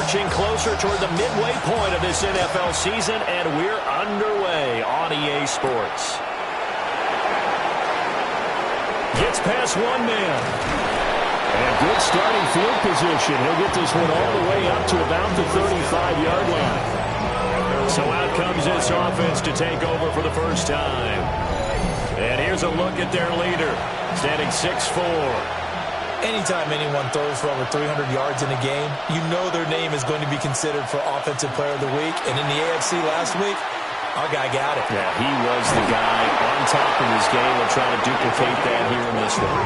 inching closer toward the midway point of this NFL season, and we're underway on EA Sports. Gets past one man. And good starting field position. He'll get this one all the way up to about the 35-yard line. So out comes this offense to take over for the first time. And here's a look at their leader, standing 6'4". Anytime anyone throws for over 300 yards in a game, you know their name is going to be considered for Offensive Player of the Week. And in the AFC last week, our guy got it. Yeah, he was the guy on top of his game. We'll try to duplicate that here in this one.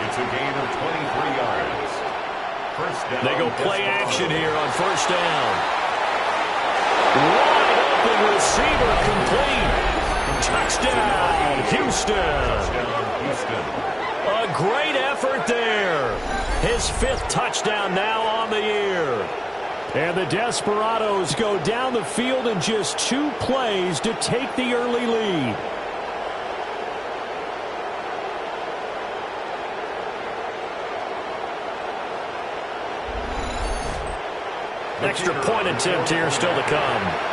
It's a gain of 23 yards. First down. They go play action here on first down. Wide open receiver complete. Touchdown, Houston. A great effort there. His 5th touchdown now on the year. And the Desperados go down the field in just 2 plays to take the early lead. Extra point attempt here still to come.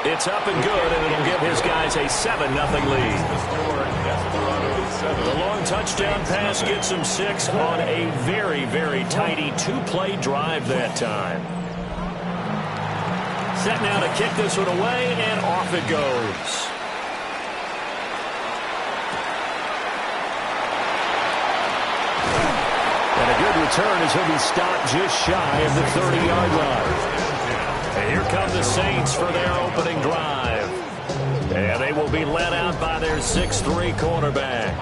It's up and good, and it'll give his guys a 7-0 lead. The long touchdown pass gets him 6 on a very, very tidy 2-play drive that time. Set now to kick this one away, and off it goes. And a good return as he'll be stopped just shy of the 30-yard line. And here come the Saints for their opening drive. And they will be led out by their 6'3" quarterback.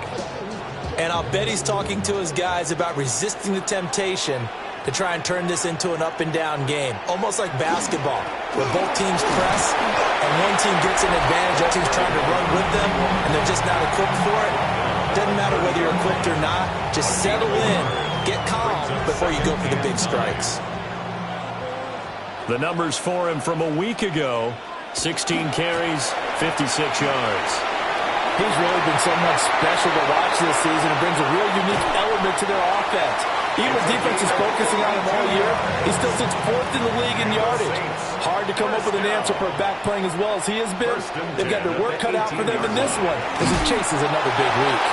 And I'll bet he's talking to his guys about resisting the temptation to try and turn this into an up-and-down game. Almost like basketball, where both teams press, and one team gets an advantage, the other team's trying to run with them, and they're just not equipped for it. Doesn't matter whether you're equipped or not. Just settle in, get calm before you go for the big strikes. The numbers for him from a week ago, 16 carries, 56 yards. He's really been someone special to watch this season and brings a real unique element to their offense. Even with defense is focusing on him all year, he still sits 4th in the league in yardage. Hard to come up with an answer for a back playing as well as he has been. They've got their work cut out for them in this one as he chases another big week.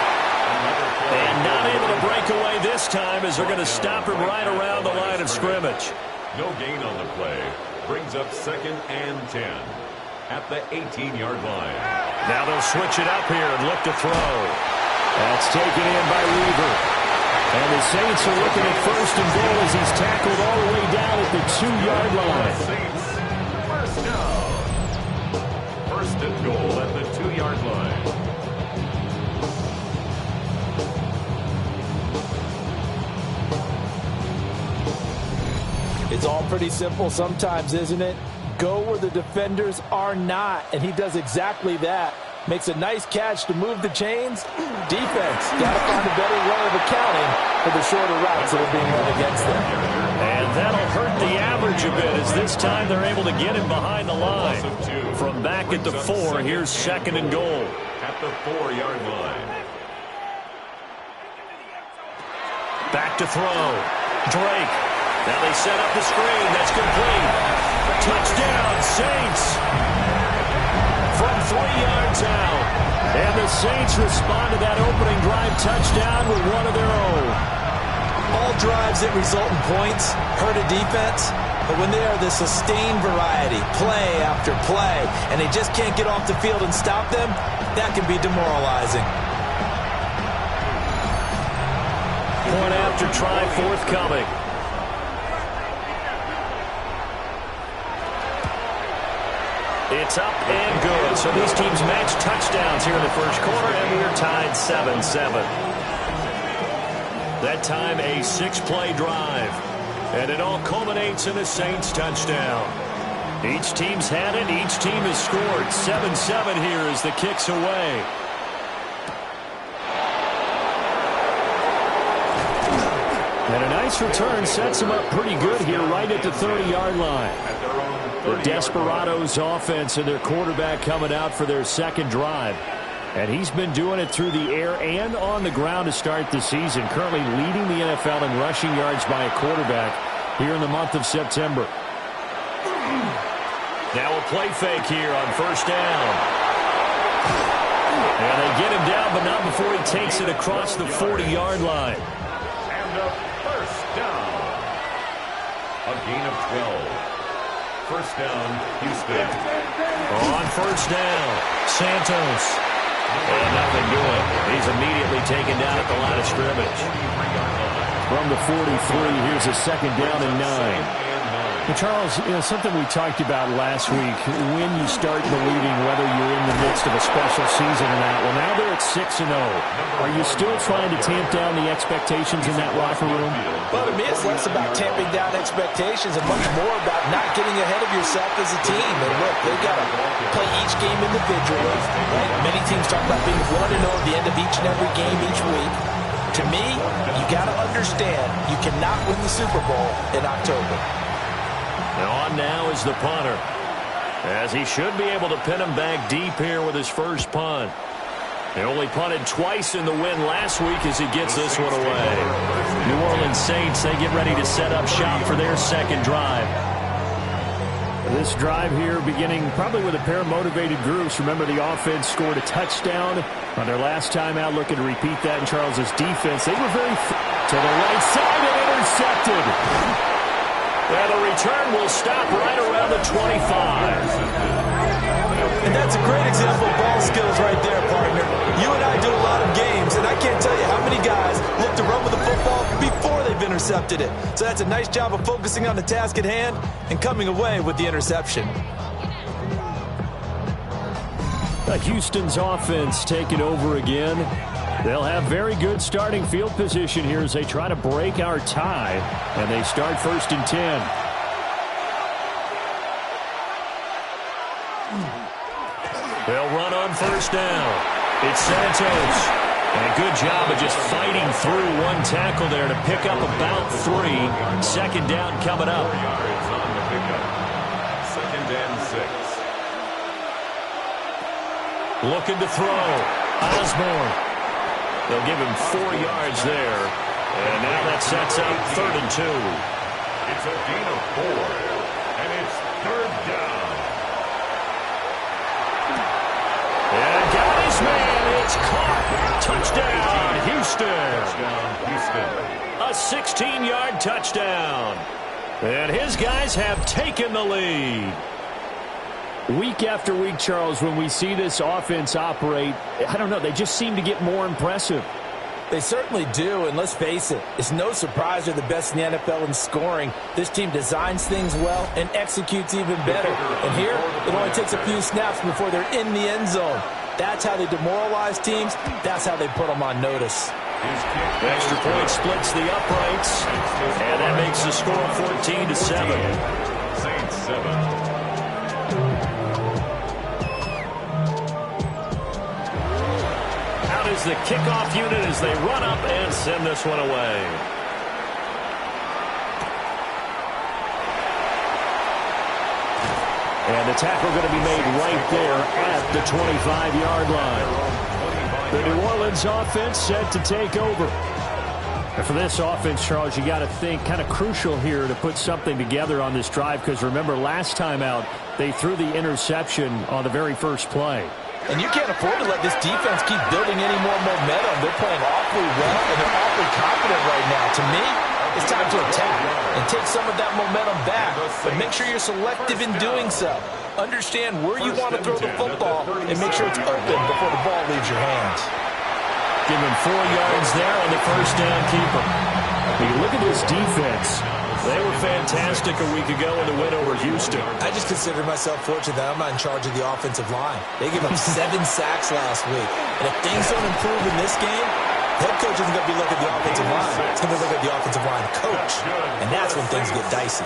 And not able to break away this time as they're going to stop him right around the line of scrimmage. No gain on the play. Brings up 2nd and 10 at the 18-yard line. Now they'll switch it up here and look to throw. That's taken in by Weaver. And the Saints are looking at 1st and goal as he's tackled all the way down at the 2-yard line. Saints, first down. 1st and goal at the 2-yard line. It's all pretty simple sometimes, isn't it? Go where the defenders are not, and he does exactly that. Makes a nice catch to move the chains. Defense got to find a better way of accounting for the shorter routes that are being run against them. And that'll hurt the average a bit as this time they're able to get him behind the line. From back at the 4, here's 2nd and goal. At the 4-yard line. Back to throw. Drake. Now they set up the screen. That's complete. Touchdown, Saints. From 3 yards out. And the Saints respond to that opening drive touchdown with one of their own. All drives that result in points hurt a defense, but when they are the sustained variety, play after play, and they just can't get off the field and stop them, that can be demoralizing. Point after try forthcoming. It's up and good. So these teams match touchdowns here in the first quarter, and we're tied 7-7. That time a 6-play drive. And it all culminates in a Saints touchdown. Each team's had it. Each team has scored. 7-7 here as the kick's away. And a nice return sets them up pretty good here right at the 30-yard line. The Desperados offense and their quarterback coming out for their second drive. And he's been doing it through the air and on the ground to start the season. Currently leading the NFL in rushing yards by a quarterback here in the month of September. Now a play fake here on first down. And they get him down, but not before he takes it across the 40-yard line. And a first down. A gain of 12. First down, Houston. On first down, Santos. And nothing doing. He's immediately taken down at the line of scrimmage. From the 43, here's a second down and 9. Well, Charles, something we talked about last week, when you start believing whether you're in the midst of a special season or not. Well, now they're at 6-0. Are you still trying to tamp down the expectations in that locker room? Well, to me, it's less about tamping down expectations and much more about not getting ahead of yourself as a team. And look, they've got to play each game individually. Right? Many teams talk about being 1-0 at the end of each and every game each week. To me, you got to understand you cannot win the Super Bowl in October. And on now is the punter, as he should be able to pin him back deep here with his first punt. They only punted twice in the win last week as he gets this one away. New Orleans Saints, they get ready to set up shop for their second drive. This drive here beginning probably with a pair of motivated groups. Remember, the offense scored a touchdown on their last time out. Looking to repeat that in Charles's defense. They were very to the right side and intercepted. And the return will stop right around the 25. And that's a great example of ball skills right there, partner. You and I do a lot of games, and I can't tell you how many guys look to run with the football before they've intercepted it. So that's a nice job of focusing on the task at hand and coming away with the interception. Houston's offense taking over again. They'll have very good starting field position here as they try to break our tie. And they start first and 10. They'll run on first down. It's Santos. And a good job of just fighting through one tackle there to pick up about 3. Second down coming up. Yards on the pickup. Second and 6. Looking to throw. Osborne. They'll give him 4 yards there. And now that sets up third and 2. It's a gain of 4. And it's third down. And got his man. It's caught. Touchdown, Houston. Touchdown, Houston. A 16-yard touchdown. And his guys have taken the lead. Week after week, Charles, when we see this offense operate, I don't know, they just seem to get more impressive. They certainly do, and let's face it, it's no surprise they're the best in the NFL in scoring. This team designs things well and executes even better. And here, it only takes a few snaps before they're in the end zone. That's how they demoralize teams. That's how they put them on notice. Extra point splits the uprights, and that makes the score 14-7. Saints 7. Is the kickoff unit as they run up and send this one away. And the tackle going to be made right there at the 25-yard line. The New Orleans offense set to take over. And for this offense, Charles, you got to think kind of crucial here to put something together on this drive, because remember, last time out, they threw the interception on the very first play. And you can't afford to let this defense keep building any more momentum. They're playing awfully well, and they're awfully confident right now. To me, it's time to attack and take some of that momentum back. But make sure you're selective in doing so. Understand where you want to throw the football and make sure it's open before the ball leaves your hands. Give him 4 yards there on the first down keeper. You look at this defense. They were fantastic a week ago in the win over Houston. I just consider myself fortunate that I'm not in charge of the offensive line. They gave up 7 sacks last week. And if things don't improve in this game, head coach isn't going to be looking at the offensive line. It's going to be looking at the offensive line coach. And that's when things get dicey.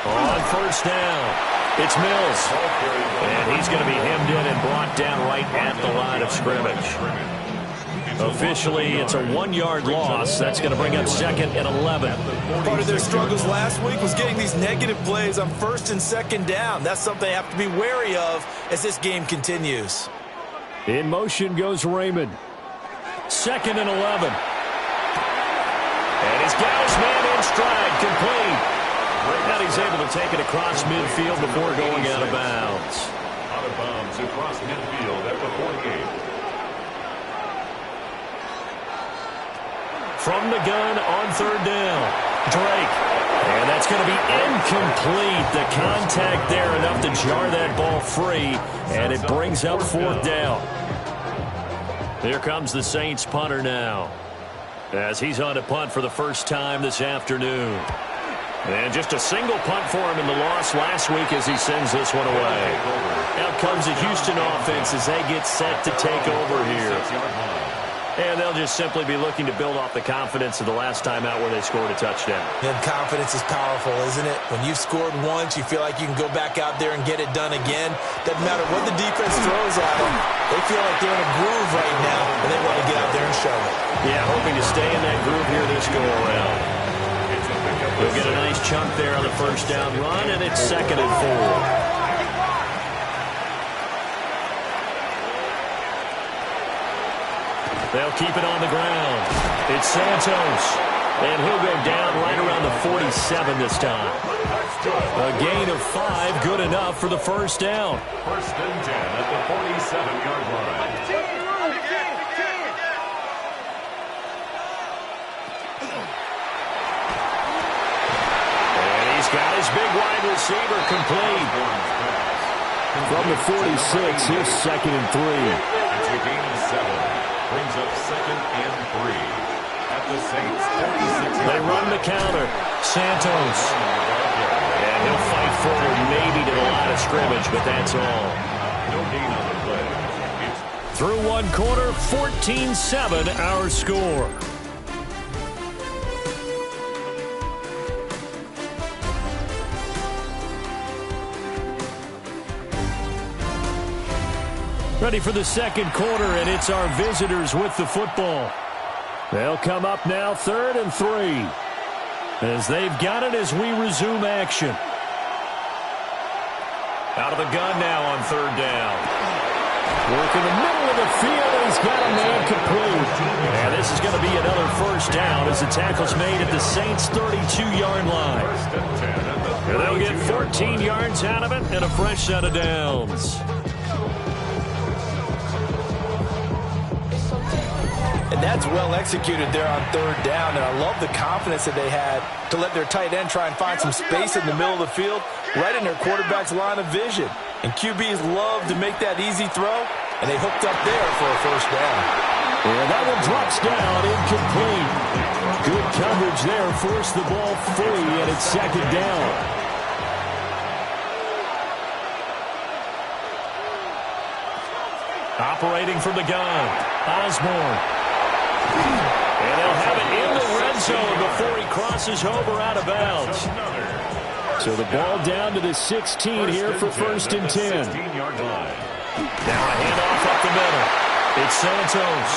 On first down, it's Mills. And he's going to be hemmed in and brought down right at the line of scrimmage. Officially, it's a 1-yard loss. That's going to bring up 2nd and 11. Part of their struggles last week was getting these negative plays on 1st and 2nd down. That's something they have to be wary of as this game continues. In motion goes Raymond. 2nd and 11. And he's got his man in stride, complete. Now he's able to take it across midfield before going out of bounds. Out of bounds across midfield at the 48. From the gun on 3rd down, Drake. And that's going to be incomplete. The contact there enough to jar that ball free, and it brings up 4th down. Here comes the Saints punter now, as he's on a punt for the first time this afternoon. And just a single punt for him in the loss last week as he sends this one away. Out comes the Houston offense as they get set to take over here. And they'll just simply be looking to build off the confidence of the last time out where they scored a touchdown. And confidence is powerful, isn't it? When you've scored once, you feel like you can go back out there and get it done again. Doesn't matter what the defense throws at them. They feel like they're in a groove right now, and they want to get out there and show it. Yeah, hoping to stay in that groove here this go-around. They'll get a nice chunk there on the first down run, and it's 2nd and 4. They'll keep it on the ground. It's Santos. And he'll go down right around the 47 this time. A gain of 5, good enough for the first down. 1st and 10 at the 47-yard line. And he's got his big wide receiver complete. From the 46, here's 2nd and 3. It's a gain of 7. Brings up 2nd and 3 at the Saints 46. They run the counter. Santos. And he'll fight forward maybe to the line of scrimmage, but that's all. No gain on the play. Through 1 quarter, 14-7 our score. Ready for the 2nd quarter, and it's our visitors with the football. They'll come up now 3rd and 3. As they've got it as we resume action. Out of the gun now on 3rd down. Work in the middle of the field, and he's got a man complete. And this is going to be another first down as the tackle's made at the Saints' 32-yard line. And they'll get 14 yards out of it and a fresh set of downs. And that's well executed there on 3rd down. And I love the confidence that they had to let their tight end try and find some space in the middle of the field, right in their quarterback's line of vision. And QBs love to make that easy throw, and they hooked up there for a first down. And that one drops down, incomplete. Good coverage there, forced the ball free, and it's 2nd down. Operating from the gun, Osborne. And they'll have it in the red zone before he crosses over out of bounds. So the ball down to the 16 here for 1st and 10. Now a handoff up the middle. It's Santos.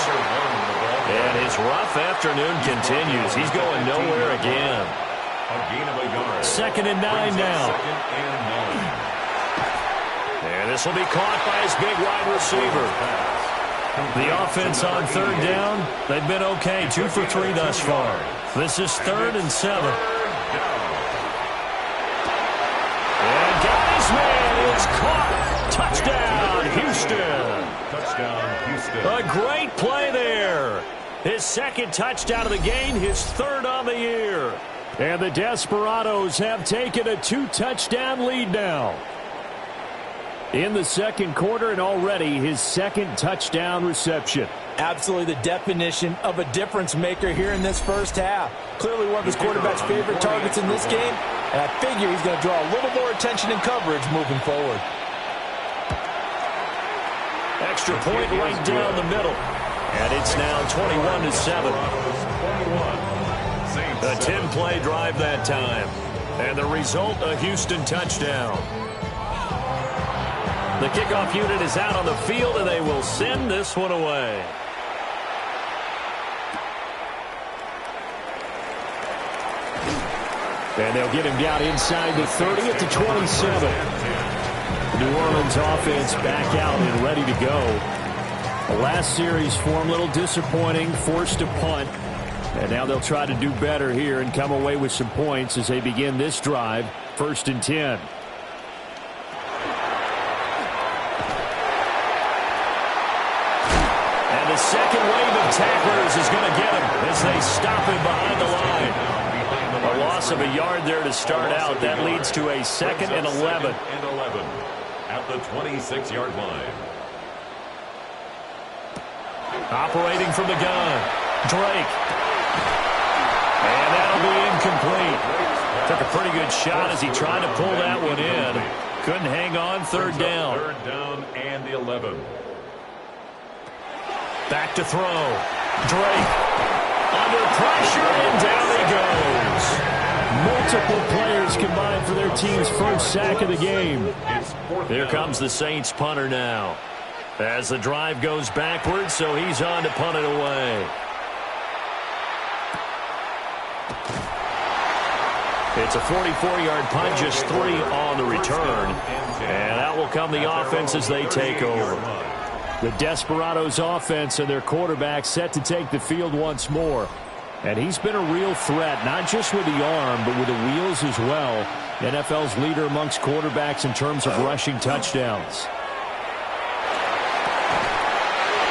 And his rough afternoon continues. He's going nowhere again. 2nd and 9 now. And this will be caught by his big wide receiver. The offense on 3rd down, they've been okay. 2 for 3 thus far. This is 3rd and 7. And Guy's man is caught. Touchdown, Houston. Touchdown, Houston. A great play there. His 2nd touchdown of the game, his 3rd on the year. And the Desperados have taken a 2-touchdown lead now. In the 2nd quarter, and already his 2nd touchdown reception. Absolutely the definition of a difference maker here in this first half. Clearly one of his quarterback's favorite targets in this game, and I figure he's going to draw a little more attention and coverage moving forward. Extra point right down the middle. And it's now 21-7. A 10-play drive that time. And the result, a Houston touchdown. The kickoff unit is out on the field, and they will send this one away. And they'll get him down inside the 30 at the 27. The New Orleans offense back out and ready to go. The last series for him, a little disappointing, forced a punt. And now they'll try to do better here and come away with some points as they begin this drive, 1st and 10. And the second wave of tacklers is going to get him as they stop him behind the line. A loss of a yard there to start out. That leads to a 2nd and 11. At the 26-yard line. Operating from the gun, Drake. And that'll be incomplete. Took a pretty good shot as he tried to pull that one in. Couldn't hang on, 3rd down. 3rd down and the 11. Back to throw. Drake. Under pressure, and down he goes. Multiple players combined for their team's first sack of the game. Here comes the Saints punter now. As the drive goes backwards, so he's on to punt it away. It's a 44-yard punt, just 3 on the return. And out will come the offense as they take over. The Desperados offense and their quarterback set to take the field once more. And he's been a real threat, not just with the arm, but with the wheels as well. NFL's leader amongst quarterbacks in terms of rushing touchdowns.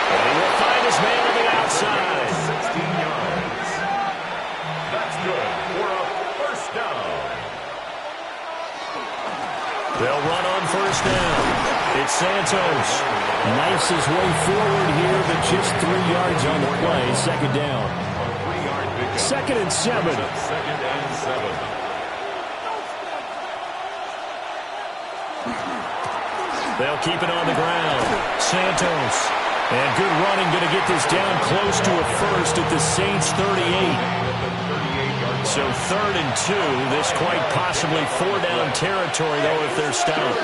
And he will find his man on the outside. 16 yards. That's good for a 1st down. They'll run on 1st down. It's Santos. Knifes his way forward here, but just 3 yards on the play. 2nd down. 2nd and 7. 2nd and 7. They'll keep it on the ground. Santos. And good running, going to get this down close to a 1st at the Saints 38. So 3rd and 2. This quite possibly 4-down territory, though, if they're stopped.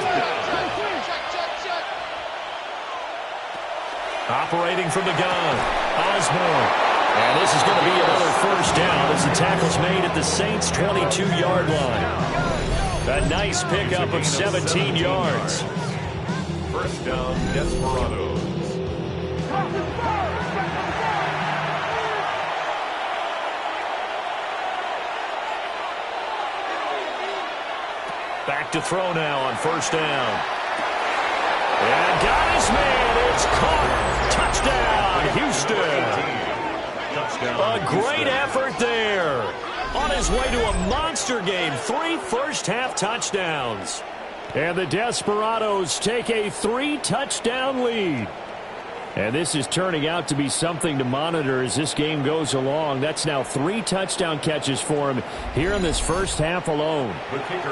Operating from the gun. Osborne. And this is going to be another 1st down as the tackle's made at the Saints' 22-yard line. A nice pickup of 17 yards. 1st down, Desperados. Back to throw now on 1st down. And got his man. It's caught. Touchdown, Houston. A great effort there. On his way to a monster game. 3 first-half touchdowns. And the Desperados take a 3-touchdown lead. And this is turning out to be something to monitor as this game goes along. That's now 3 touchdown catches for him here in this first half alone.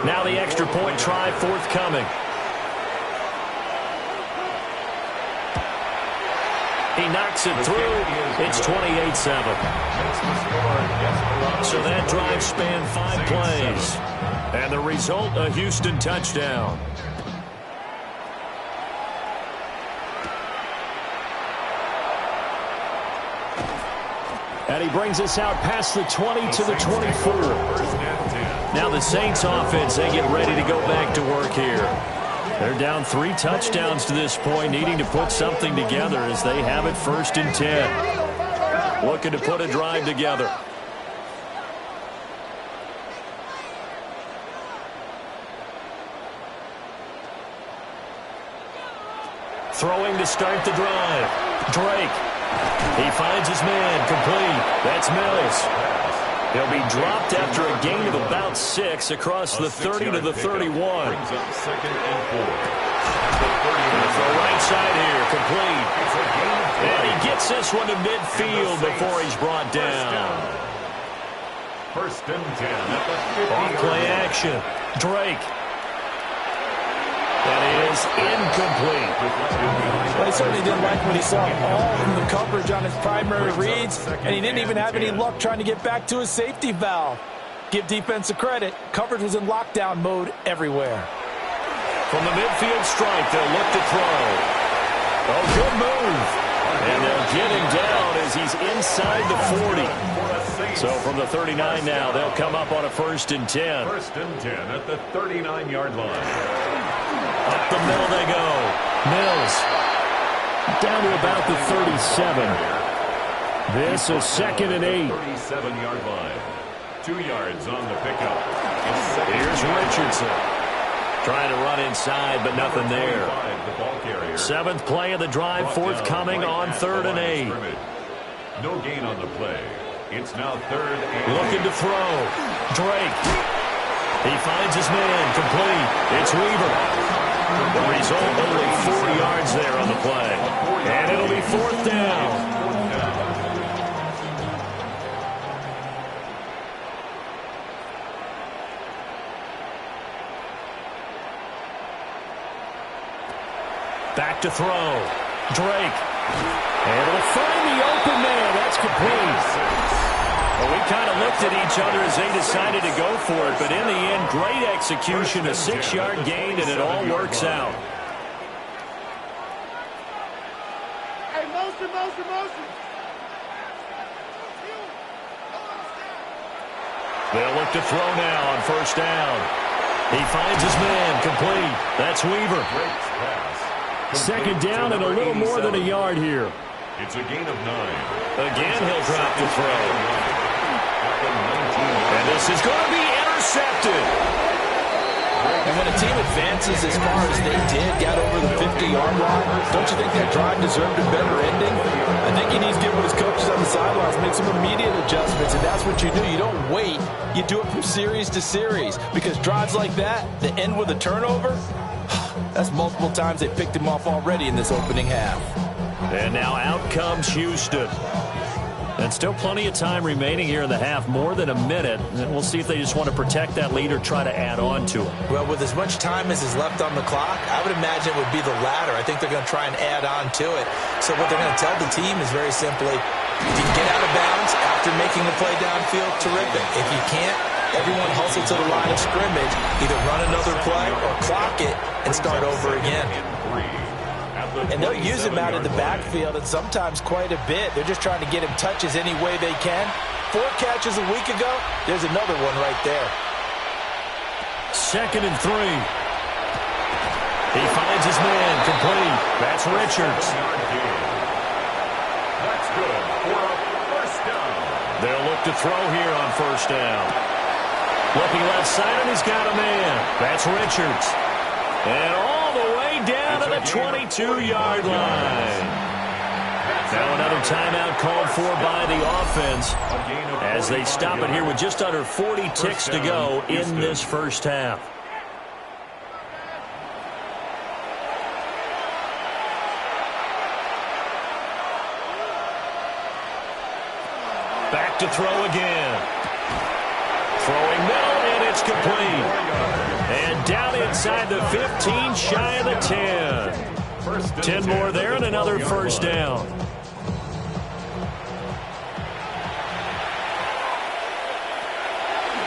Now the extra point try forthcoming. He knocks it through. It's 28-7. So that drive spanned 5 plays. And the result, a Houston touchdown. And he brings us out past the 20 to the 24. Now the Saints offense, they get ready to go back to work here. They're down 3 touchdowns to this point, needing to put something together as they have it 1st and 10. Looking to put a drive together. Throwing to start the drive. Drake. He finds his man complete. That's Mills. He'll be dropped after a gain of about 6 across the 30 to the 31. Brings up 2nd and 4. The right side here, complete. And he gets this one to midfield before he's brought down. 1st and 10 at the 50. On play action. Drake. That is incomplete. Well, he certainly didn't like what he saw all from the coverage on his primary reads, and he didn't even have any luck trying to get back to his safety valve. Give defense a credit. Coverage was in lockdown mode everywhere. From the midfield stripe, they'll look to throw. Oh, good move. And they'll get him down as he's inside the 40. So from the 39 now, they'll come up on a 1st and 10. 1st and 10 at the 39-yard line. Up the middle they go. Mills down to about the 37. This is 2nd and 8. 37-yard line. 2 yards on the pickup. Here's Richardson. Trying to run inside, but nothing there. 7th play of the drive, forthcoming on 3rd and 8. No gain on the play. It's now 3rd and 8. Looking to throw. Drake. He finds his man. Complete. It's Weaver. The result, only 4 yards there on the play. And it'll be 4th down. Back to throw. Drake. And it'll find the open man. That's complete. Well, we kind of looked at each other as they decided to go for it, but in the end, great execution, a 6-yard gain, and it all works out. Hey, motion. They'll look to throw now on 1st down. He finds his man. Complete. That's Weaver. 2nd down and a little more than a yard here. It's a gain of 9. Again, he'll drop the throw. And this is going to be intercepted. And when a team advances as far as they did, got over the 50-yard line, don't you think that drive deserved a better ending? I think he needs to get with his coaches on the sidelines, make some immediate adjustments, and that's what you do. You don't wait. You do it from series to series, because drives like that end with a turnover, that's multiple times they picked him off already in this opening half. And now out comes Houston. And still plenty of time remaining here in the half, more than a minute. And we'll see if they just want to protect that lead or try to add on to it. Well, with as much time as is left on the clock, I would imagine it would be the latter. I think they're going to try and add on to it. So what they're going to tell the team is very simply, if you can get out of bounds after making the play downfield, terrific. If you can't, everyone hustle to the line of scrimmage, either run another play or clock it and start over again. And they'll use him out in the backfield, and sometimes quite a bit. They're just trying to get him touches any way they can. 4 catches a week ago, there's another one right there. 2nd and 3. He finds his man. Complete. That's Richards. That's good for a 1st down. They'll look to throw here on 1st down. Looking left side, and he's got a man. That's Richards. And all the way down to the 22-yard line. Now another timeout called for by the offense as they stop it here with just under 40 ticks to go in this 1st half. Back to throw again. Throwing middle, and it's complete. And down inside the 15, shy of the 10. 10 more there and another 1st down.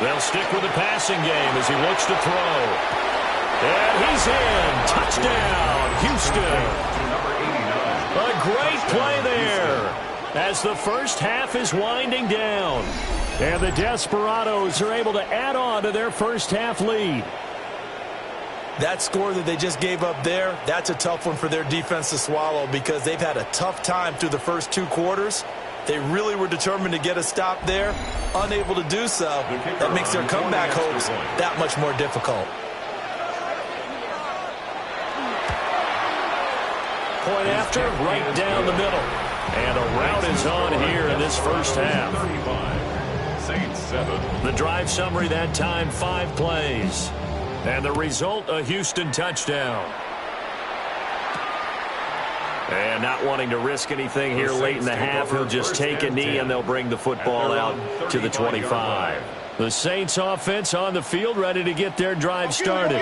They'll stick with the passing game as he looks to throw. And he's in. Touchdown, Houston. A great play there as the 1st half is winding down. And the Desperados are able to add on to their 1st half lead. That score that they just gave up there, that's a tough one for their defense to swallow because they've had a tough time through the first 2 quarters. They really were determined to get a stop there, unable to do so. That makes their comeback hopes that much more difficult. Point after, right down the middle. And a route is on here in this 1st half. Saints 7. The drive summary that time, 5 plays. And the result, a Houston touchdown. And not wanting to risk anything here late in the half, he'll just take a knee and they'll bring the football out to the 25. The Saints offense on the field, ready to get their drive started.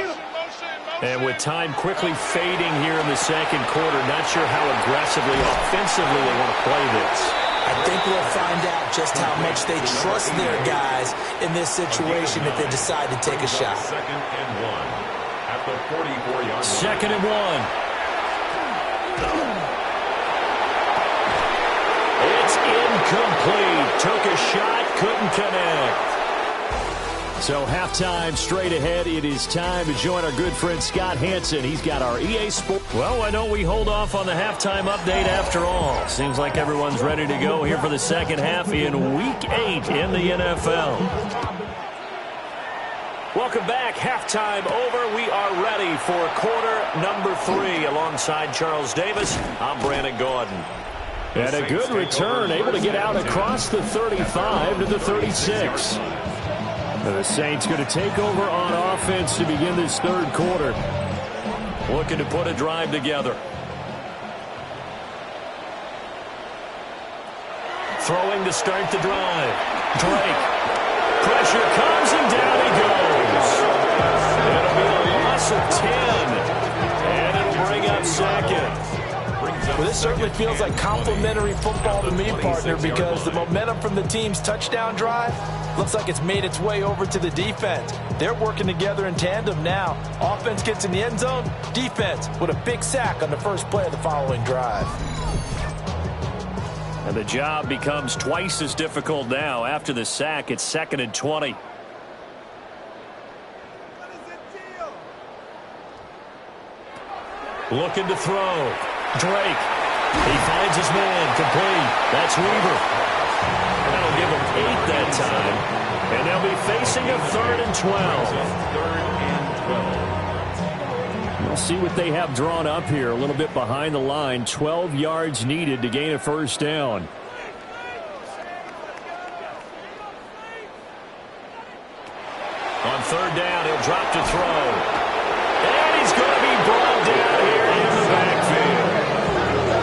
And with time quickly fading here in the 2nd quarter, not sure how aggressively, offensively they want to play this. I think we'll find out just how much they trust their guys in this situation if they decide to take a shot. 2nd and 1 at the 44-yard line. 2nd and 1. It's incomplete. Took a shot, couldn't connect. So halftime straight ahead. It is time to join our good friend Scott Hansen. He's got our EA Sports. Well, why don't we hold off on the halftime update after all? Seems like everyone's ready to go here for the second half in Week 8 in the NFL. Welcome back. Halftime over. We are ready for quarter number 3. Alongside Charles Davis, I'm Brandon Gordon. And a good return, able to get out across the 35 to the 36. The Saints going to take over on offense to begin this third quarter. Looking to put a drive together. Throwing to start the drive. Drake. Pressure comes and down he goes. It'll be a loss of 10. And it'll bring up second. Well, this certainly feels like complimentary football to me, partner, because the momentum from the team's touchdown drive looks like it's made its way over to the defense. They're working together in tandem now. Offense gets in the end zone. Defense with a big sack on the first play of the following drive. And the job becomes twice as difficult now. After the sack, it's 2nd and 20. Looking to throw. Drake. He finds his man. Complete. That's Weaver. That'll give him 8 that time. And they'll be facing a 3rd and 12. We'll see what they have drawn up here. A little bit behind the line. 12 yards needed to gain a first down. On 3rd down, he'll drop to throw. And he's going to be brought down here in the backfield.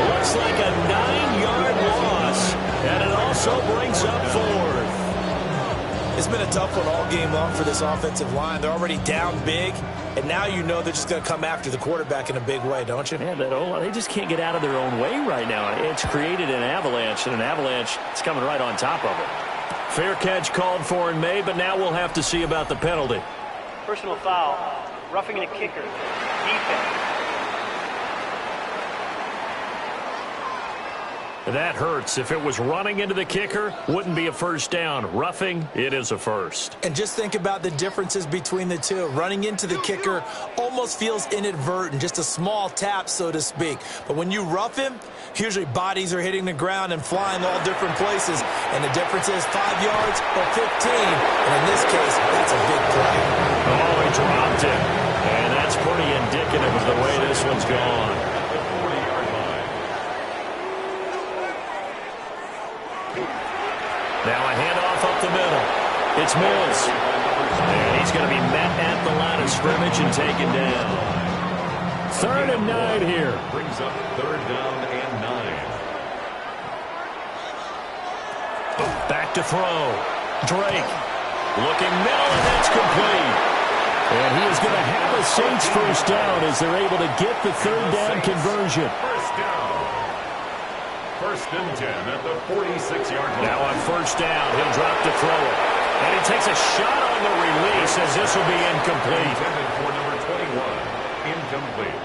Looks like a 9-yard loss, and it also brings up 4th. It's been a tough one all game long for this offensive line. They're already down big, and now you know they're just going to come after the quarterback in a big way, don't you? Yeah, they just can't get out of their own way right now. It's created an avalanche, and an avalanche is coming right on top of it. Fair catch called for and made, but now we'll have to see about the penalty. Personal foul, roughing the kicker, defense. That hurts. If it was running into the kicker, wouldn't be a first down. Roughing, it is a first. And just think about the differences between the two. Running into the kicker almost feels inadvertent, just a small tap, so to speak. But when you rough him, usually bodies are hitting the ground and flying all different places. And the difference is 5 yards or 15. And in this case, that's a big play. Oh, he dropped it. And that's pretty indicative of the way this one's gone. Now a handoff up the middle. It's Mills. And he's going to be met at the line of scrimmage and taken down. 3rd and 9 here. Brings up 3rd down and 9. Back to throw. Drake. Looking middle, and that's complete. And he is going to have a Saints first down as they're able to get the 3rd down conversion. First down. 1st and 10 at the 46-yard line. Now on 1st down, he'll drop to throw it. And he takes a shot on the release as this will be incomplete. Intended for number 21. Incomplete.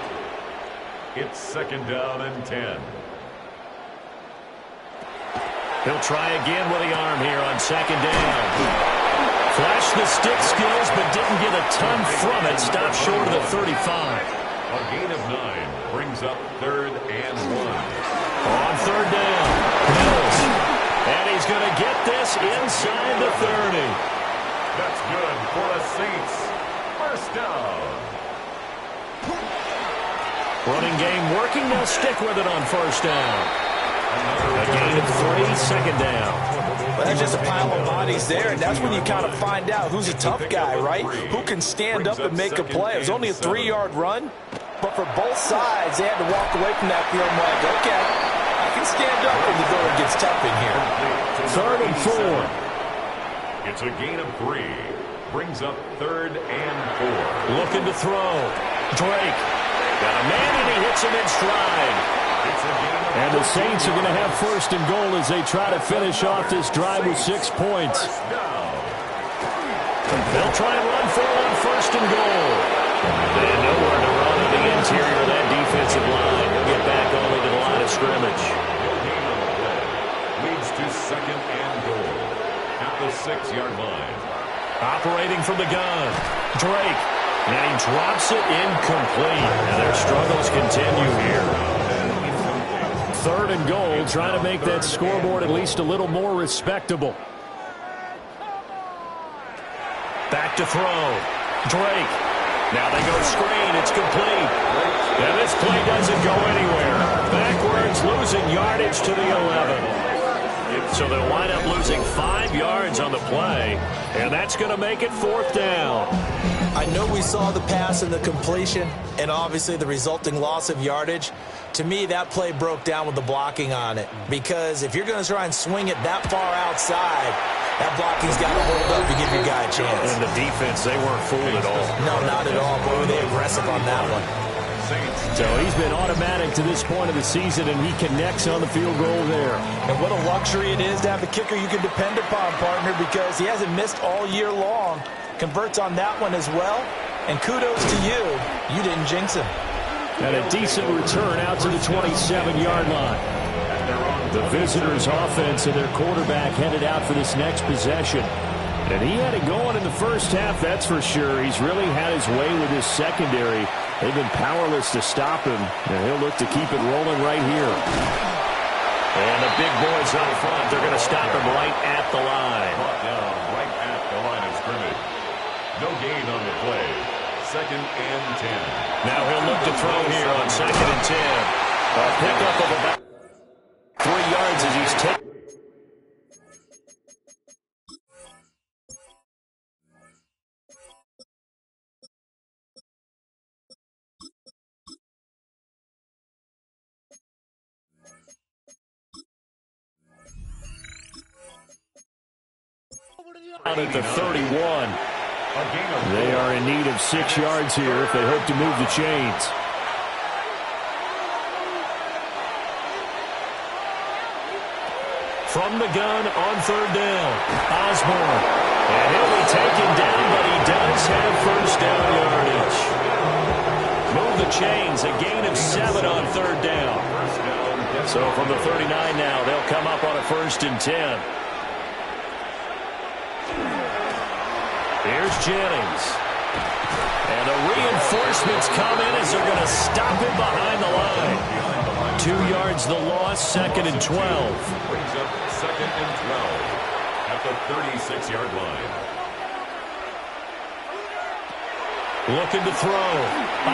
It's 2nd down and 10. He'll try again with the arm here on 2nd down. Flashed the stick skills, but didn't get a ton from it. Stopped short of the 35. A gain of 9 brings up 3rd and 1. On 3rd down, Mills. And he's going to get this inside the 30. That's good for the Saints. First down. Running game working. They'll stick with it on 1st down. A gain of 3, 2nd down. Well, that's just a pile of bodies there, and that's when you kind of find out who's a tough guy, right? Who can stand up and make a play. It was only a 3-yard run, but for both sides, they had to walk away from that feeling like, okay, I can stand up when the going gets tough in here. 3rd and 4. It's a gain of 3. Brings up 3rd and 4. Looking to throw. Drake. Got a man, and he hits him in stride. And the Saints are going to have 1st and goal as they try to finish off this drive with 6 points. They'll try and run for it on 1st and goal. And nowhere to run in the interior of that defensive line. They'll get back only to the line of scrimmage. second and goal at the 6-yard line. Operating from the gun, Drake. And he drops it incomplete. And their struggles continue here. 3rd and goal, trying to make that scoreboard at least a little more respectable. Back to throw. Drake. Now they go screen. It's complete. And this play doesn't go anywhere. Backwards, losing yardage to the 11. So they'll wind up losing 5 yards on the play. And that's going to make it 4th down. I know we saw the pass and the completion and obviously the resulting loss of yardage. To me, that play broke down with the blocking on it. Because if you're going to try and swing it that far outside, that blocking's got to hold up to give your guy a chance. And the defense, they weren't fooled at all. No, not at all. Boy, were they aggressive on that one. So he's been automatic to this point of the season, and he connects on the field goal there. And what a luxury it is to have a kicker you can depend upon, partner, because he hasn't missed all year long. Converts on that one as well. And kudos to you. You didn't jinx him. And a decent return out to the 27-yard line. The visitors' offense and their quarterback headed out for this next possession. And he had it going in the first half, that's for sure. He's really had his way with his secondary. They've been powerless to stop him, and he'll look to keep it rolling right here. And the big boys up front, they're going to stop him right at the line. Brought down right at the line of scrimmage. No gain on the play. 2nd and 10. Now he'll look to throw here on 2nd and 10. A pickup of about 3 yards as he's taken. Out at the 31. They are in need of 6 yards here if they hope to move the chains. From the gun on 3rd down, Osborne. And he'll be taken down, but he does have 1st down yardage. Move the chains, a gain of 7 on 3rd down. So from the 39 now, they'll come up on a 1st and 10. Here's Jennings. And the reinforcements come in as they're going to stop him behind the line. 2 yards the loss, 2nd and 12. Brings up 2nd and 12 at the 36-yard line. Looking to throw.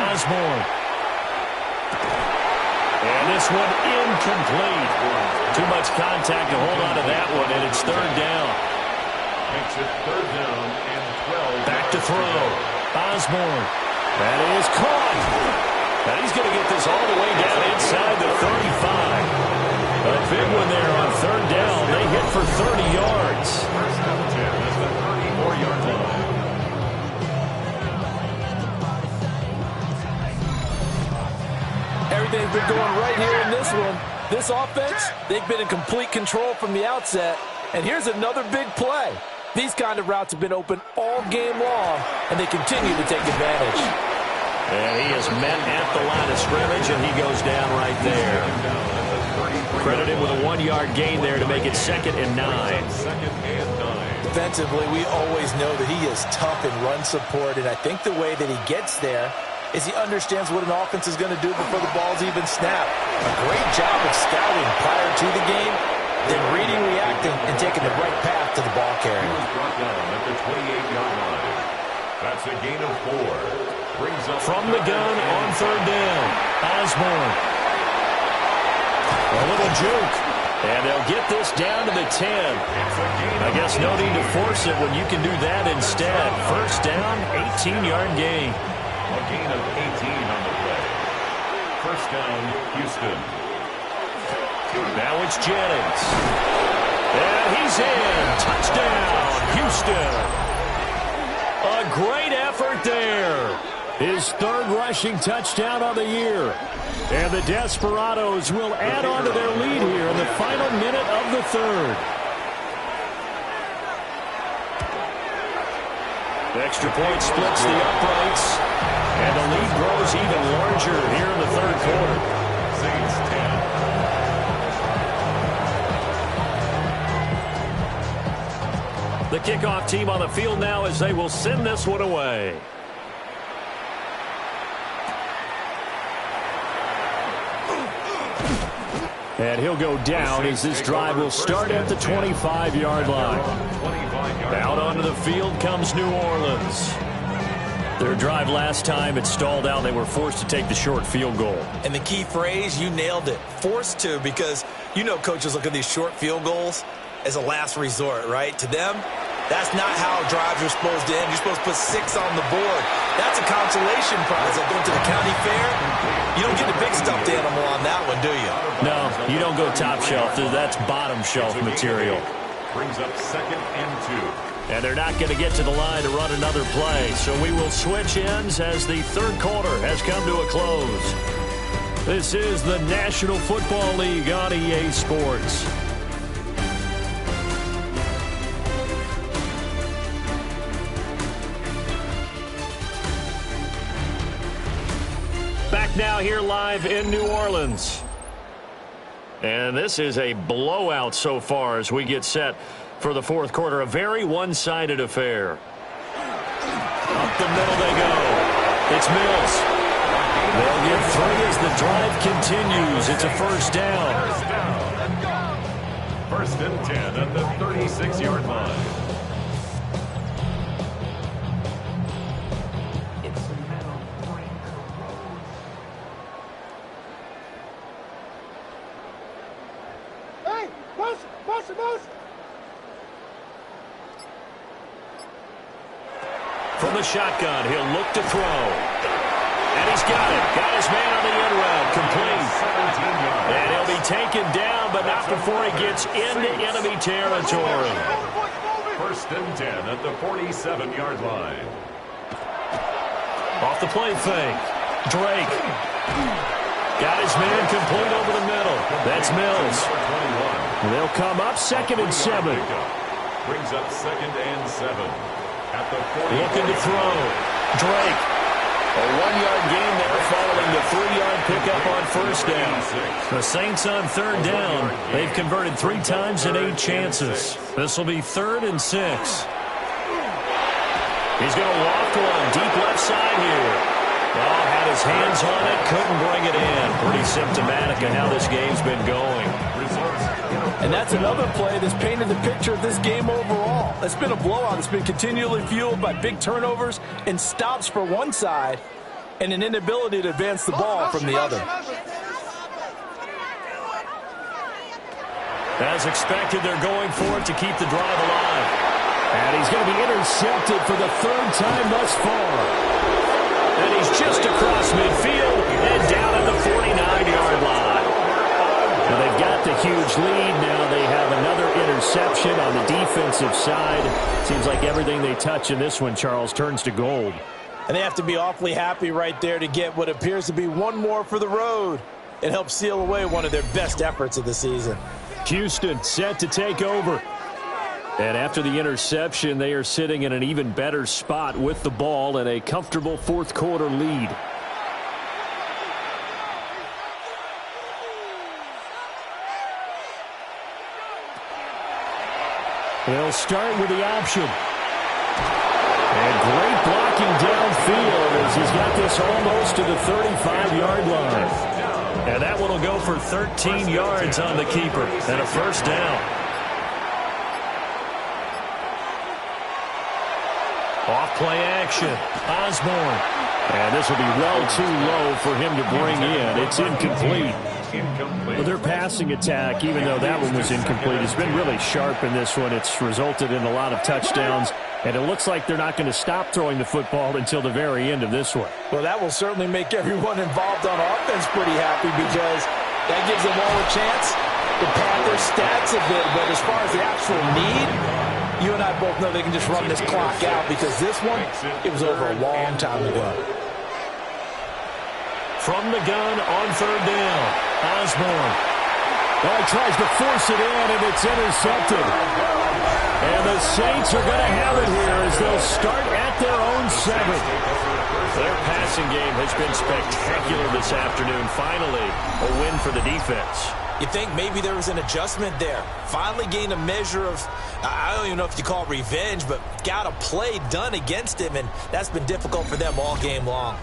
Osborne. And this one incomplete. Too much contact to hold on to that one, and it's 3rd down. Makes it 3rd down and 12. Back to throw. Osborne. That is caught. And he's going to get this all the way down inside the 35. A big one there on 3rd down. They hit for 30 yards. 1st and 10. That's the 34-yard line. Everything's been going right here in this one. This offense, they've been in complete control from the outset. And here's another big play. These kind of routes have been open all game long, and they continue to take advantage. And he is met at the line of scrimmage, and he goes down right there. Credited with a 1-yard gain there to make it 2nd and 9. 2nd and 9. Defensively, we always know that he is tough in run support, and I think the way that he gets there is he understands what an offense is going to do before the ball's even snapped. A great job of scouting prior to the game, then reading, reacting, and taking the right path to the ball carrier. He was brought down at the 28-yard line. That's a gain of 4. Brings up From the gun on 3rd down, Osborne. A little juke. And they'll get this down to the 10. I guess no need to force it when you can do that instead. 1st down, 18-yard gain. A gain of 18 on the play. 1st down, Houston. Now it's Jennings. And he's in. Touchdown, Houston. A great effort there. His 3rd rushing touchdown of the year. And the Desperados will add on to their lead here in the final minute of the 3rd. The extra point splits the uprights. And the lead grows even larger here in the 3rd quarter. Saints 10. The kickoff team on the field now as they will send this one away. And he'll go down as this drive will start at the 25-yard line. Out onto the field comes New Orleans. Their drive last time, it stalled out. They were forced to take the short field goal. And the key phrase, you nailed it, forced to, because you know coaches look at these short field goals as a last resort, right? To them, that's not how drives are supposed to end. You're supposed to put 6 on the board. That's a consolation prize. Like going to the county fair, you don't get the big stuffed animal on that one, do you? No, you don't go top shelf. That's bottom shelf material. Brings up 2nd and 2. And they're not going to get to the line to run another play. So we will switch ends as the third quarter has come to a close. This is the National Football League on EA Sports. Back now here live in New Orleans. And this is a blowout so far as we get set for the fourth quarter. A very one-sided affair. Up the middle they go. It's Mills. They'll get 3 as the drive continues. It's a first down. 1st and 10 at the 36-yard line. From the shotgun, he'll look to throw. And he's got it. Got his man on the end route. Complete. And he'll be taken down, but not before he gets into enemy territory. 1st and 10 at the 47-yard line. Off the play fake. Drake. Got his man complete over the middle. That's Mills. They'll come up 2nd and 7. Brings up 2nd and 7. At the 40. Looking to throw. Drake. A 1-yard gain there following the 3-yard pickup on first down. The Saints on third down. They've converted 3 times in 8 chances. This will be 3rd and 6. He's going to loft one deep left side here. Oh, had his hands on it, couldn't bring it in. Pretty symptomatic of how this game's been going. And that's another play that's painted the picture of this game overall. It's been a blowout. It's been continually fueled by big turnovers and stops for one side and an inability to advance the ball from the other. As expected, they're going for it to keep the drive alive. And he's going to be intercepted for the 3rd time thus far. And he's just across midfield and down at the 49-yard line. Well, they've got the huge lead. Now they have another interception on the defensive side. Seems like everything they touch in this one, Charles, turns to gold. And they have to be awfully happy right there to get what appears to be one more for the road. It helps seal away one of their best efforts of the season. Houston set to take over. And after the interception, they are sitting in an even better spot with the ball and a comfortable fourth quarter lead. They'll start with the option. And great blocking downfield as he's got this almost to the 35-yard line. And that one will go for 13 yards on the keeper and a first down. Off play action. Osborne. And this will be well too low for him to bring in. It's incomplete. Well, their passing attack, even though that one was incomplete, has been really sharp in this one. It's resulted in a lot of touchdowns, and it looks like they're not going to stop throwing the football until the very end of this one. Well, that will certainly make everyone involved on offense pretty happy because that gives them all a chance to pad their stats a bit. But as far as the actual need, you and I both know they can just run this clock out because this one, it was over a long time ago. From the gun on third down, Osborne. Oh, he tries to force it in, and it's intercepted. And the Saints are going to have it here as they'll start at their own 7. Their passing game has been spectacular this afternoon. Finally, a win for the defense. You think maybe there was an adjustment there. Finally gained a measure of, I don't even know if you call it revenge, but got a play done against him, and that's been difficult for them all game long.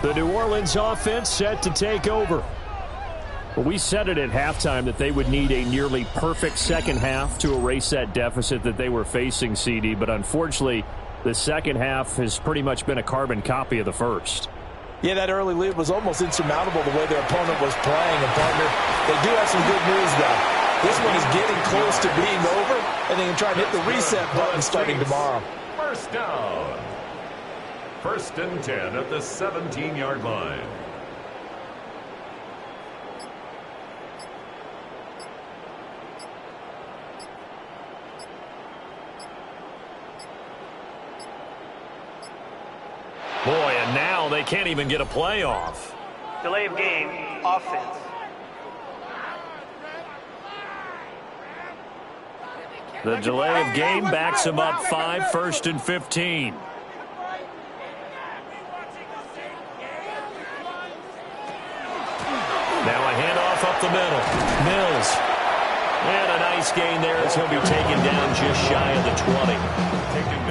The New Orleans offense set to take over. Well, we said it at halftime that they would need a nearly perfect second half to erase that deficit that they were facing, CD, but unfortunately, the second half has pretty much been a carbon copy of the first. Yeah, that early lead was almost insurmountable the way their opponent was playing. And, partner, they do have some good news, though. This one is getting close to being over, and they can try and hit the reset button starting tomorrow. First down. 1st and 10 at the 17-yard line. Boy, and now they can't even get a play off. Delay of game, offense. The delay of game backs them up 5, 1st and 15. Now a handoff up the middle. Mills. And a nice gain there as he'll be taken down just shy of the 20.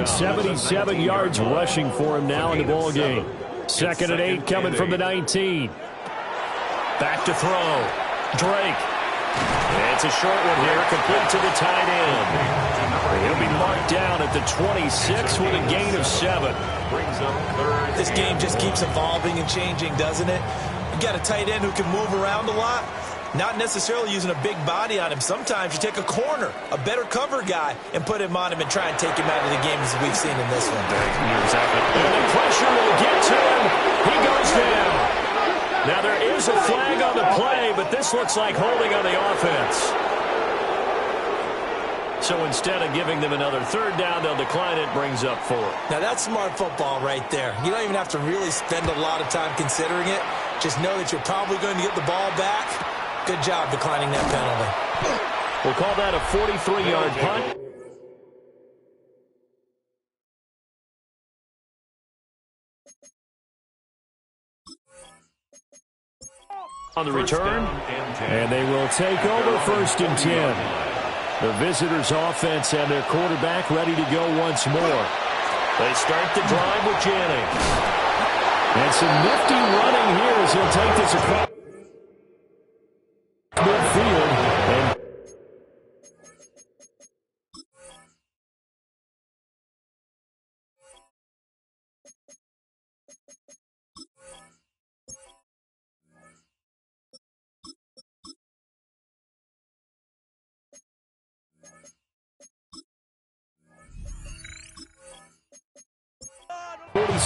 77 yards rushing for him now in the ball game. 2nd and 8 coming from the 19. Back to throw. Drake. It's a short one here, complete to the tight end. He'll be marked down at the 26 with a gain of 7. This game just keeps evolving and changing, doesn't it? You got a tight end who can move around a lot. Not necessarily using a big body on him. Sometimes you take a corner, a better cover guy, and put him on him and try and take him out of the game as we've seen in this one. And the pressure will get to him. He goes down. Now there is a flag on the play, but this looks like holding on the offense. So instead of giving them another 3rd down, they'll decline it, brings up 4. Now that's smart football right there. You don't even have to really spend a lot of time considering it. Just know that you're probably going to get the ball back. Good job declining that penalty. We'll call that a 43-yard punt. On the return, and they will take over 1st and 10. The visitors' offense and their quarterback ready to go once more. They start the drive with Jennings. And some nifty running here as he'll take this across midfield. And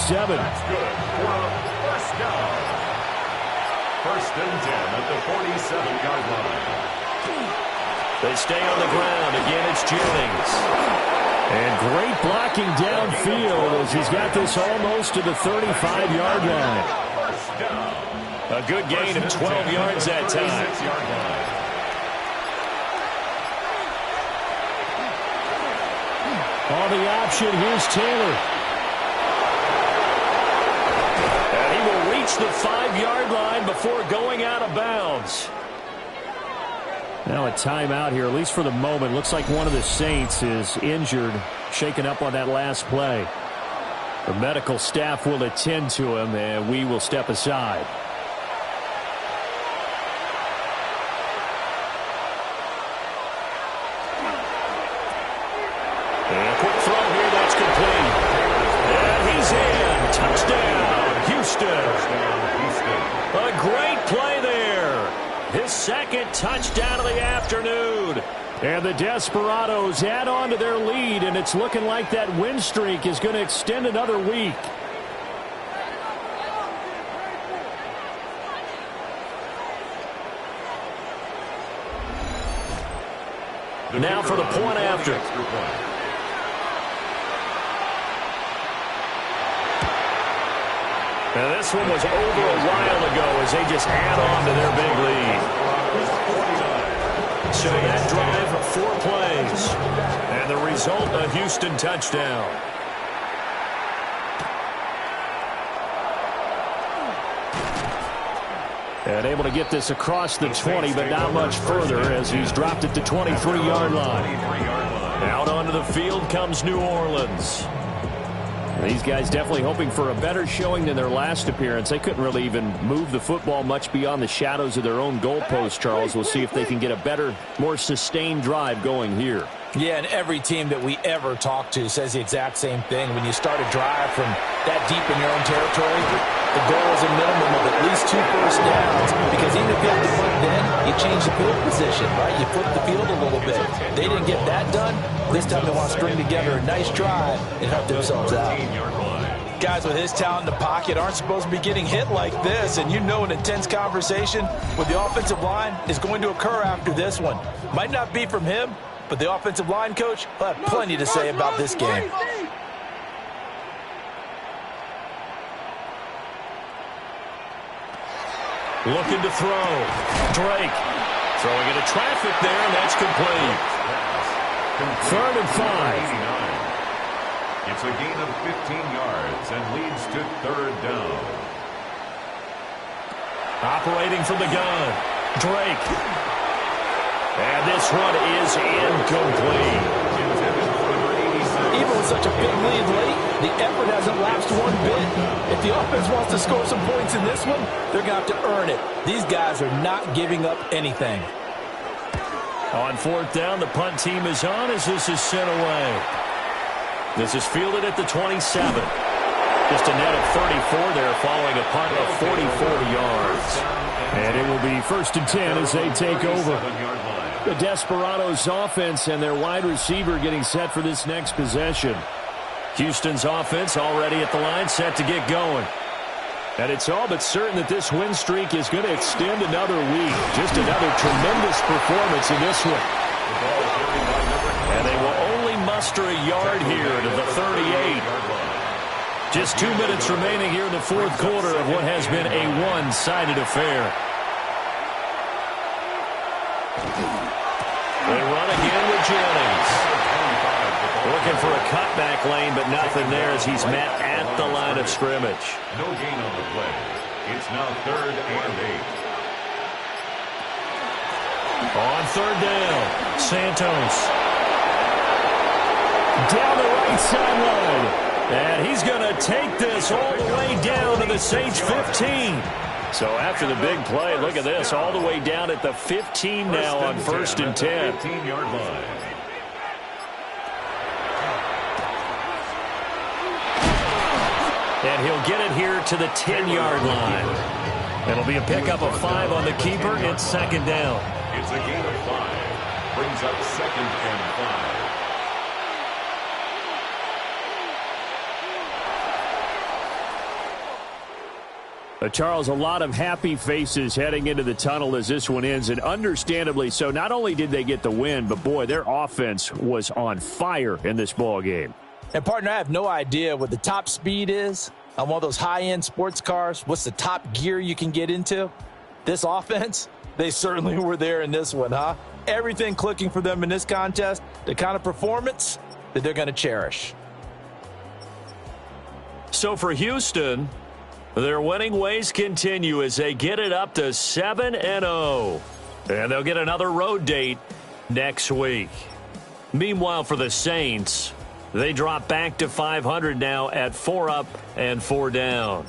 That's good for a 1st down. 1st and 10 at the 47-yard line. they stay on the ground. Again, it's Jennings. And great blocking downfield as he's got this almost to the 35-yard line. 1st down. A good gain of 12 yards that time. 36-yard line. On the option, here's Taylor. And he will reach the 5-yard line before going out of bounds. Now a timeout here, at least for the moment. Looks like one of the Saints is injured, shaken up on that last play. The medical staff will attend to him, and we will step aside. And a quick throw here, that's complete. And he's in. Touchdown, Houston. A great play there. His 2nd touchdown of the afternoon. And the Desperados add on to their lead, and it's looking like that win streak is going to extend another week. Now for the point after. Now this one was over a while ago as they just add on to their big lead. So that drive, 4 plays. And the result, a Houston touchdown. And able to get this across the 20, but not much further as he's dropped it to 23-yard line. Out onto the field comes New Orleans. These guys definitely hoping for a better showing than their last appearance. They couldn't really even move the football much beyond the shadows of their own goalpost, Charles. We'll see if they can get a better, more sustained drive going here. Yeah, and every team that we ever talk to says the exact same thing. When you start a drive from that deep in your own territory, the goal is a minimum of at least 2 first downs, because even if you have to punt then, you change the field position, right? You flip the field a little bit. They didn't get that done. This time they want to string together a nice drive and help themselves out. Guys with his talent in the pocket aren't supposed to be getting hit like this, and you know an intense conversation with the offensive line is going to occur after this one. Might not be from him, but the offensive line coach will have plenty to say about this game. Looking to throw. Drake throwing into traffic there, and that's complete. 3rd and 5. It's a gain of 15 yards and leads to 3rd down. Operating from the gun. Drake. And this one is incomplete. Even with such a big lead late, the effort hasn't lapsed one bit. If the offense wants to score some points in this one, they're going to have to earn it. These guys are not giving up anything. On 4th down, the punt team is on as this is sent away. This is fielded at the 27. Just a net of 34 there following a punt of 44 yards. And it will be 1st and 10 as they take over. The Desperados offense and their wide receiver getting set for this next possession. Houston's offense already at the line, set to get going. And it's all but certain that this win streak is going to extend another week. Just another tremendous performance in this one. And they will only muster a yard here to the 38. Just 2 minutes remaining here in the 4th quarter of what has been a one-sided affair. They run again with Jennings. Looking for a cutback lane, but nothing there as he's met at the line of scrimmage. No gain on the play. It's now 3rd and 8. On 3rd down, Santos. Down the right sideline. And he's going to take this all the way down to the Saints 15. So after the big play, look at this, all the way down at the 15 now on 1st and 10. 15-yard line. And he'll get it here to the 10-yard line. It'll be a pickup of 5 on the keeper. It's 2nd down. It's a gain of 5. Brings up 2nd and 5. Charles, a lot of happy faces heading into the tunnel as this one ends, and understandably so. Not only did they get the win, but, boy, their offense was on fire in this ball game. And, partner, I have no idea what the top speed is on one of those high-end sports cars. What's the top gear you can get into? This offense, they certainly were there in this one, huh? Everything clicking for them in this contest, the kind of performance that they're going to cherish. So for Houston, their winning ways continue as they get it up to 7-0. And they'll get another road date next week. Meanwhile, for the Saints, they drop back to 500 now at 4 up and 4 down.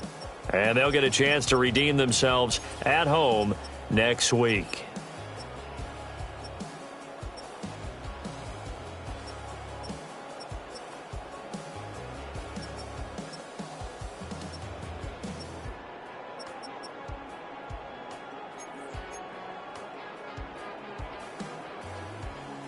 And they'll get a chance to redeem themselves at home next week.